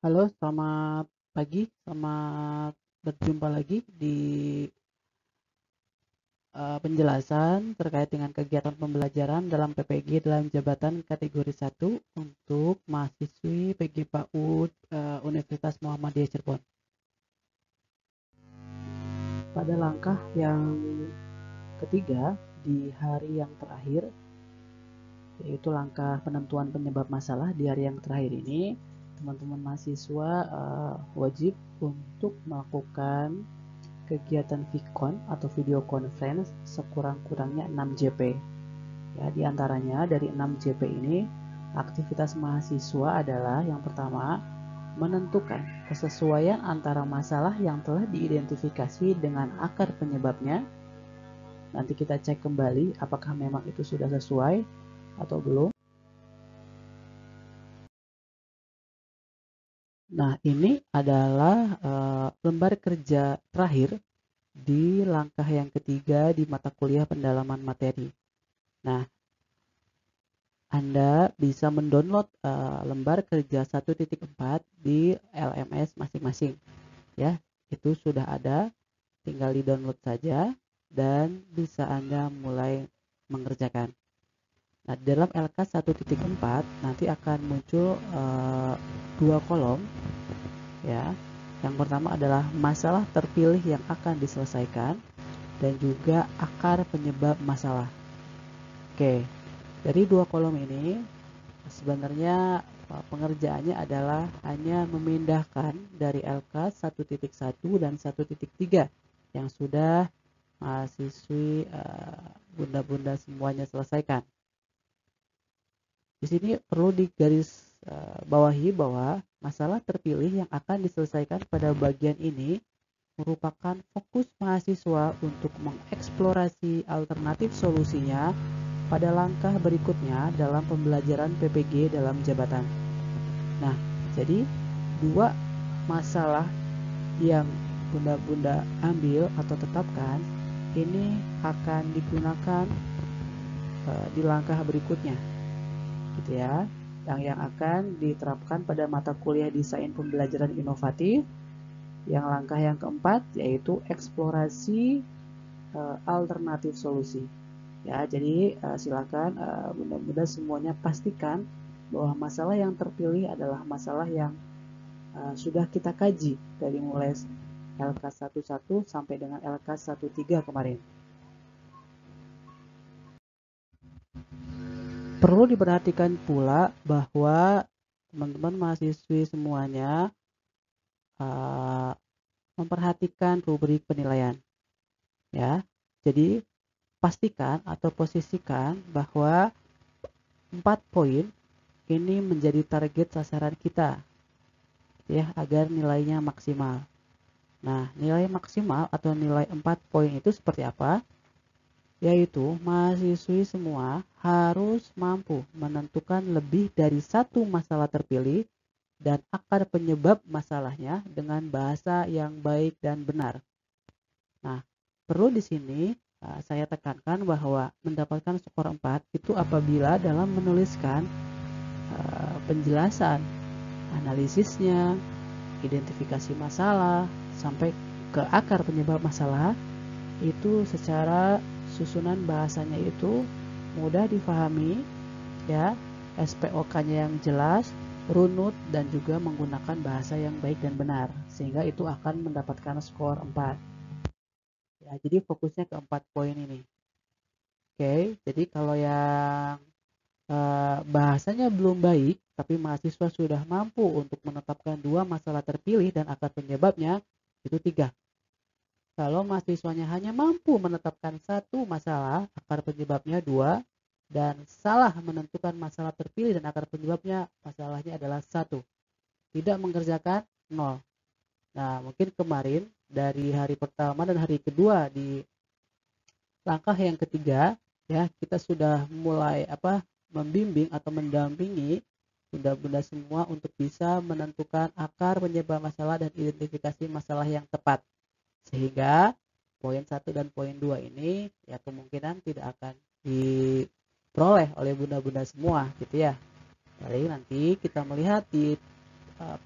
Halo, selamat pagi, selamat berjumpa lagi di penjelasan terkait dengan kegiatan pembelajaran dalam PPG dalam jabatan kategori 1 untuk mahasiswi PG PAUD Universitas Muhammadiyah Cirebon. Pada langkah yang ketiga di hari yang terakhir, yaitu langkah penentuan penyebab masalah di hari yang terakhir ini, teman-teman mahasiswa wajib untuk melakukan kegiatan VCon atau video conference sekurang-kurangnya 6 JP. Ya, di antaranya dari 6 JP ini, aktivitas mahasiswa adalah yang pertama, menentukan kesesuaian antara masalah yang telah diidentifikasi dengan akar penyebabnya. Nanti kita cek kembali apakah memang itu sudah sesuai atau belum. Nah, ini adalah lembar kerja terakhir di langkah yang ketiga di mata kuliah pendalaman materi. Nah, Anda bisa mendownload lembar kerja 1.4 di LMS masing-masing. Ya, itu sudah ada, tinggal di-download saja dan bisa Anda mulai mengerjakan. Nah, dalam LK 1.4 nanti akan muncul dua kolom ya. Yang pertama adalah masalah terpilih yang akan diselesaikan dan juga akar penyebab masalah. Oke, dari dua kolom ini sebenarnya pengerjaannya adalah hanya memindahkan dari LK 1.1 dan 1.3 yang sudah mahasiswi bunda-bunda semuanya selesaikan. Di sini perlu digaris bawahi bahwa masalah terpilih yang akan diselesaikan pada bagian ini merupakan fokus mahasiswa untuk mengeksplorasi alternatif solusinya pada langkah berikutnya dalam pembelajaran PPG dalam jabatan. Nah, jadi dua masalah yang bunda-bunda ambil atau tetapkan ini akan digunakan di langkah berikutnya, gitu ya. Yang akan diterapkan pada mata kuliah desain pembelajaran inovatif. Yang langkah yang keempat yaitu eksplorasi alternatif solusi. Ya, jadi silakan bunda-bunda semuanya pastikan bahwa masalah yang terpilih adalah masalah yang sudah kita kaji dari mulai LK11 sampai dengan LK13 kemarin. Perlu diperhatikan pula bahwa teman-teman mahasiswi semuanya memperhatikan rubrik penilaian. Ya, jadi pastikan atau posisikan bahwa 4 poin ini menjadi target sasaran kita ya agar nilainya maksimal. Nah, nilai maksimal atau nilai 4 poin itu seperti apa? Yaitu mahasiswi semua harus mampu menentukan lebih dari satu masalah terpilih dan akar penyebab masalahnya dengan bahasa yang baik dan benar. Nah, perlu di sini saya tekankan bahwa mendapatkan skor 4 itu apabila dalam menuliskan penjelasan, analisisnya, identifikasi masalah, sampai ke akar penyebab masalah, itu secara susunan bahasanya itu mudah difahami, ya, SPOK-nya yang jelas, runut, dan juga menggunakan bahasa yang baik dan benar, sehingga itu akan mendapatkan skor 4. Ya, jadi fokusnya ke 4 poin ini. Oke, jadi kalau yang bahasanya belum baik, tapi mahasiswa sudah mampu untuk menetapkan dua masalah terpilih dan akar penyebabnya, itu 3. Kalau mahasiswanya hanya mampu menetapkan satu masalah, akar penyebabnya 2, dan salah menentukan masalah terpilih dan akar penyebabnya, masalahnya adalah 1. Tidak mengerjakan 0. Nah, mungkin kemarin dari hari pertama dan hari kedua di langkah yang ketiga, ya, kita sudah mulai membimbing atau mendampingi bunda-bunda semua untuk bisa menentukan akar penyebab masalah dan identifikasi masalah yang tepat. Sehingga poin 1 dan poin 2 ini ya kemungkinan tidak akan diperoleh oleh bunda-bunda semua gitu ya. Jadi nanti kita melihat di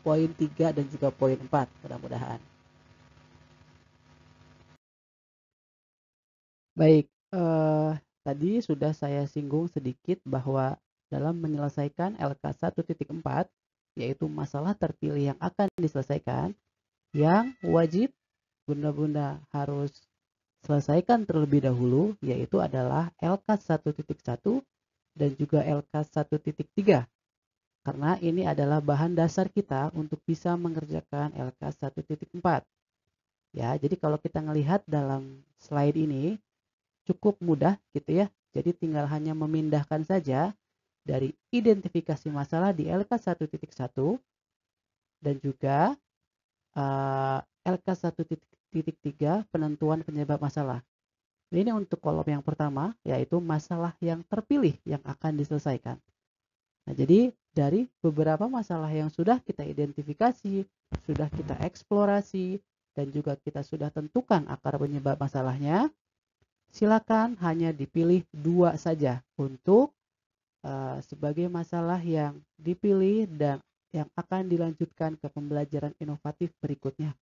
poin 3 dan juga poin 4 mudah-mudahan. Baik, tadi sudah saya singgung sedikit bahwa dalam menyelesaikan LK 1.4, yaitu masalah terpilih yang akan diselesaikan, yang wajib Bunda-Bunda harus selesaikan terlebih dahulu, yaitu adalah LK 1.1 dan juga LK 1.3. Karena ini adalah bahan dasar kita untuk bisa mengerjakan LK 1.4. Ya, jadi kalau kita melihat dalam slide ini, cukup mudah gitu ya. Jadi tinggal hanya memindahkan saja dari identifikasi masalah di LK 1.1 dan juga LK 1.3 penentuan penyebab masalah. Ini untuk kolom yang pertama, yaitu masalah yang terpilih yang akan diselesaikan. Nah, jadi dari beberapa masalah yang sudah kita identifikasi, sudah kita eksplorasi, dan juga kita sudah tentukan akar penyebab masalahnya, silakan hanya dipilih 2 saja untuk sebagai masalah yang dipilih dan yang akan dilanjutkan ke pembelajaran inovatif berikutnya,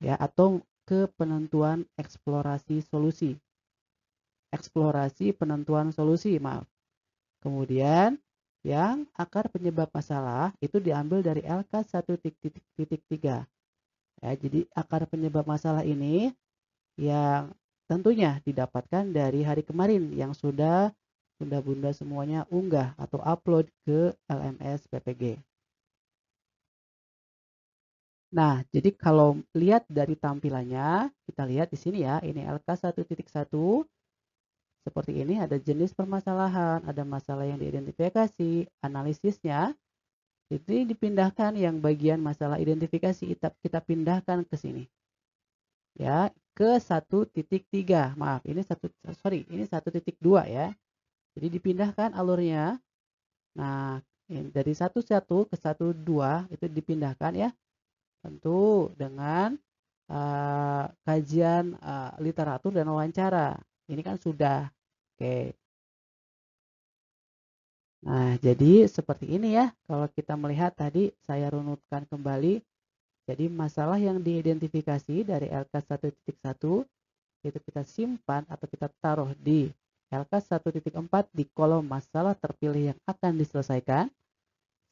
ya, atau ke penentuan penentuan solusi, maaf. Kemudian yang akar penyebab masalah itu diambil dari LK 1.3. Ya, jadi akar penyebab masalah ini yang tentunya didapatkan dari hari kemarin yang sudah bunda-bunda semuanya unggah atau upload ke LMS PPG. Nah, jadi kalau lihat dari tampilannya, kita lihat di sini ya, ini LK 1.1 seperti ini, ada jenis permasalahan, ada masalah yang diidentifikasi, analisisnya, jadi dipindahkan yang bagian masalah identifikasi kita pindahkan ke sini. Ya, ke 1.3. Maaf, ini 1.2 ya. Jadi dipindahkan alurnya. Nah, dari 1.1 ke 1.2 itu dipindahkan ya. Tentu dengan kajian literatur dan wawancara. Ini kan sudah. Oke. Nah, jadi seperti ini ya. Kalau kita melihat tadi saya runutkan kembali. Jadi masalah yang diidentifikasi dari LK 1.1 itu kita simpan atau kita taruh di LK 1.4 di kolom masalah terpilih yang akan diselesaikan.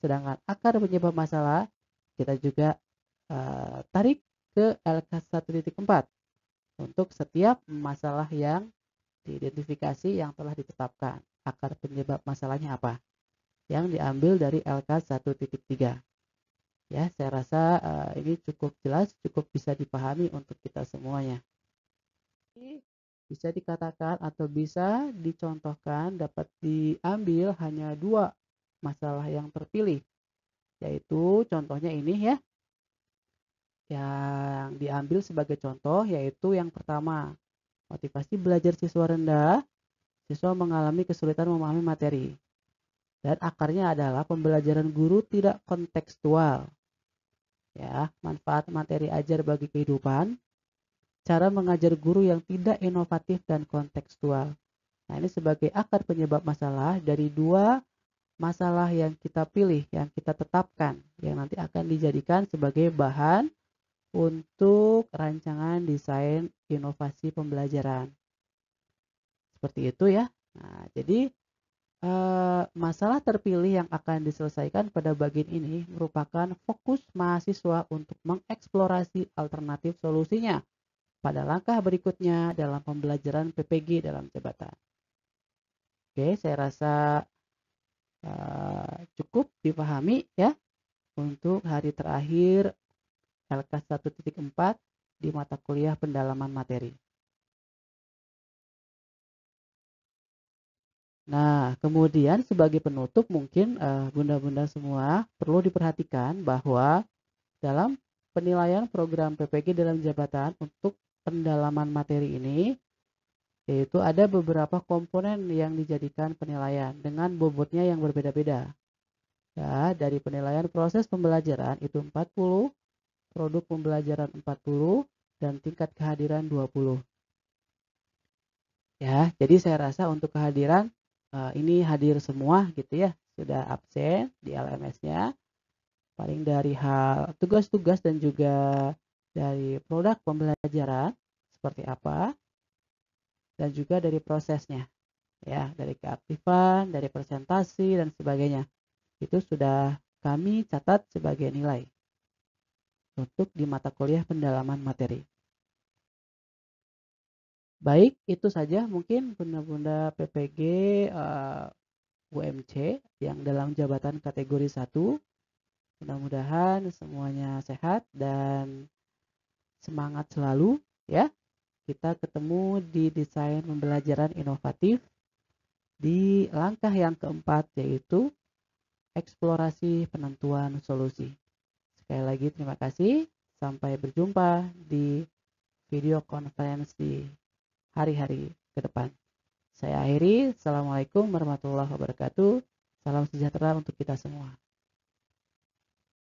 Sedangkan akar penyebab masalah kita juga tarik ke LK 1.4 untuk setiap masalah yang diidentifikasi yang telah ditetapkan. Akar penyebab masalahnya apa? Yang diambil dari LK 1.3. Ya, saya rasa ini cukup jelas, cukup bisa dipahami untuk kita semuanya. Bisa dikatakan atau bisa dicontohkan dapat diambil hanya 2 masalah yang terpilih, yaitu contohnya ini ya. Yang diambil sebagai contoh yaitu yang pertama, motivasi belajar siswa rendah, siswa mengalami kesulitan memahami materi. Dan akarnya adalah pembelajaran guru tidak kontekstual. Ya, manfaat materi ajar bagi kehidupan, cara mengajar guru yang tidak inovatif dan kontekstual. Nah, ini sebagai akar penyebab masalah dari 2 masalah yang kita pilih, yang kita tetapkan, yang nanti akan dijadikan sebagai bahan untuk rancangan desain inovasi pembelajaran. Seperti itu ya. Nah, jadi masalah terpilih yang akan diselesaikan pada bagian ini merupakan fokus mahasiswa untuk mengeksplorasi alternatif solusinya pada langkah berikutnya dalam pembelajaran PPG dalam jabatan. Oke, saya rasa cukup dipahami ya untuk hari terakhir LK 1.4 di mata kuliah pendalaman materi. Nah, kemudian sebagai penutup mungkin bunda-bunda semua perlu diperhatikan bahwa dalam penilaian program PPG dalam jabatan untuk pendalaman materi ini, yaitu ada beberapa komponen yang dijadikan penilaian dengan bobotnya yang berbeda-beda. Ya, dari penilaian proses pembelajaran itu 40, produk pembelajaran 40, dan tingkat kehadiran 20. Ya, jadi saya rasa untuk kehadiran ini hadir semua gitu ya, sudah absen di LMS-nya. paling dari hal tugas-tugas dan juga dari produk pembelajaran seperti apa, dan juga dari prosesnya, ya, dari keaktifan, dari presentasi dan sebagainya. Itu sudah kami catat sebagai nilai untuk di mata kuliah pendalaman materi. Baik, itu saja mungkin Bunda-Bunda PPG UMC yang dalam jabatan kategori 1. Mudah-mudahan semuanya sehat dan semangat selalu ya. Kita ketemu di desain pembelajaran inovatif di langkah yang keempat, yaitu eksplorasi penentuan solusi. Sekali lagi terima kasih. Sampai berjumpa di video konferensi hari-hari ke depan. Saya akhiri. Assalamualaikum warahmatullahi wabarakatuh. Salam sejahtera untuk kita semua.